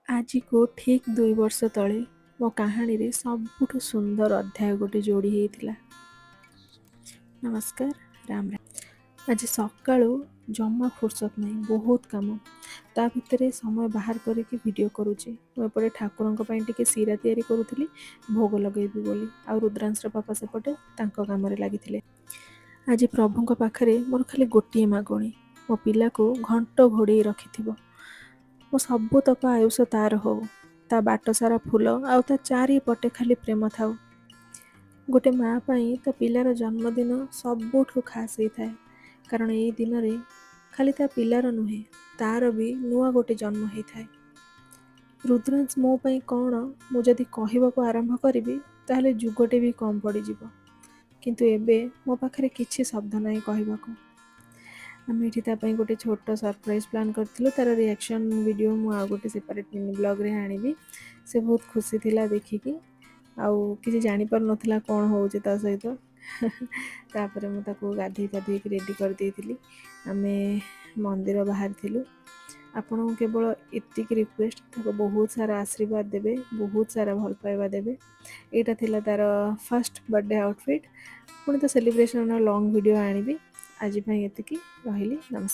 ଆଜିକୁ ଠିକ୍ 2 ବର୍ଷ ତଳେ ମୋ କାହାଣୀରେ ସବୁଠୁ ସୁନ୍ଦର ଅଧ୍ୟାୟ ଗୋଟେ ଯୋଡ଼ି ହେଇଥିଲା। ନମସ୍କାର, ରାମ ରାମ। ଆଜି ସକାଳୁ ଜମା ଫୁର୍ସତ ନାହିଁ, ବହୁତ କାମ। ତା ଭିତରେ ସମୟ ବାହାର କରିକି ଭିଡ଼ିଓ କରୁଛି। ମୁଁ ଏପଟେ ଠାକୁରଙ୍କ ପାଇଁ ଟିକେ ଶିରା ତିଆରି କରୁଥିଲି, ଭୋଗ ଲଗେଇବି ବୋଲି। ଆଉ ରୁଦ୍ରାଂଶର ବାପା ସେପଟେ ତାଙ୍କ କାମରେ ଲାଗିଥିଲେ। ଆଜି ପ୍ରଭୁଙ୍କ ପାଖରେ ମୋର ଖାଲି ଗୋଟିଏ ମାଗଣୀ, ମୋ ପିଲାକୁ ଘଣ୍ଟ ଘୋଡ଼େଇ ରଖିଥିବ। ମୋ ସବୁତକ ଆୟୁଷ ତାର ହଉ, ତା ବାଟ ସାରା ଫୁଲ ଆଉ ତା ଚାରିପଟେ ଖାଲି ପ୍ରେମ ଥାଉ। ଗୋଟେ ମା ପାଇଁ ତା ପିଲାର ଜନ୍ମଦିନ ସବୁଠୁ ଖାସ୍ ହେଇଥାଏ, କାରଣ ଏଇ ଦିନରେ ଖାଲି ତା ପିଲାର ନୁହେଁ, ତାର ବି ନୂଆ ଗୋଟେ ଜନ୍ମ ହେଇଥାଏ। ରୁଦ୍ରାଂଶ ମୋ ପାଇଁ କ'ଣ ମୁଁ ଯଦି କହିବାକୁ ଆରମ୍ଭ କରିବି ତାହେଲେ ଯୁଗଟେ ବି କମ୍ ପଡ଼ିଯିବ। କିନ୍ତୁ ଏବେ ମୋ ପାଖରେ କିଛି ଶବ୍ଦ ନାହିଁ କହିବାକୁ। ଆମେ ଏଠି ତା ପାଇଁ ଗୋଟେ ଛୋଟ ସରପ୍ରାଇଜ୍ ପ୍ଲାନ୍ କରିଥିଲୁ। ତାର ରିଆକ୍ସନ୍ ଭିଡ଼ିଓ ମୁଁ ଆଉ ଗୋଟେ ସେପାରେଟ୍ ମିନି ବ୍ଲଗ୍ରେ ଆଣିବି। ସେ ବହୁତ ଖୁସି ଥିଲା ଦେଖିକି, ଆଉ କିଛି ଜାଣିପାରୁନଥିଲା କ'ଣ ହେଉଛି ତା ସହିତ। ତାପରେ ମୁଁ ତାକୁ ଗାଧେଇକି ରେଡ଼ି କରିଦେଇଥିଲି। ଆମେ ମନ୍ଦିର ବାହାରିଥିଲୁ। ଆପଣଙ୍କୁ କେବଳ ଏତିକି ରିକ୍ୱେଷ୍ଟ, ତାକୁ ବହୁତ ସାରା ଆଶୀର୍ବାଦ ଦେବେ, ବହୁତ ସାରା ଭଲ ପାଇବା ଦେବେ। ଏଇଟା ଥିଲା ତାର ଫାର୍ଷ୍ଟ ବର୍ଥଡେ ଆଉଟଫିଟ୍। ପୁଣି ତ ସେଲିବ୍ରେସନ୍ର ଲଙ୍ଗ୍ ଭିଡ଼ିଓ ଆଣିବି। ଆଜି ପାଇଁ ଏତିକି, ରହିଲି, ନମସ୍କାର।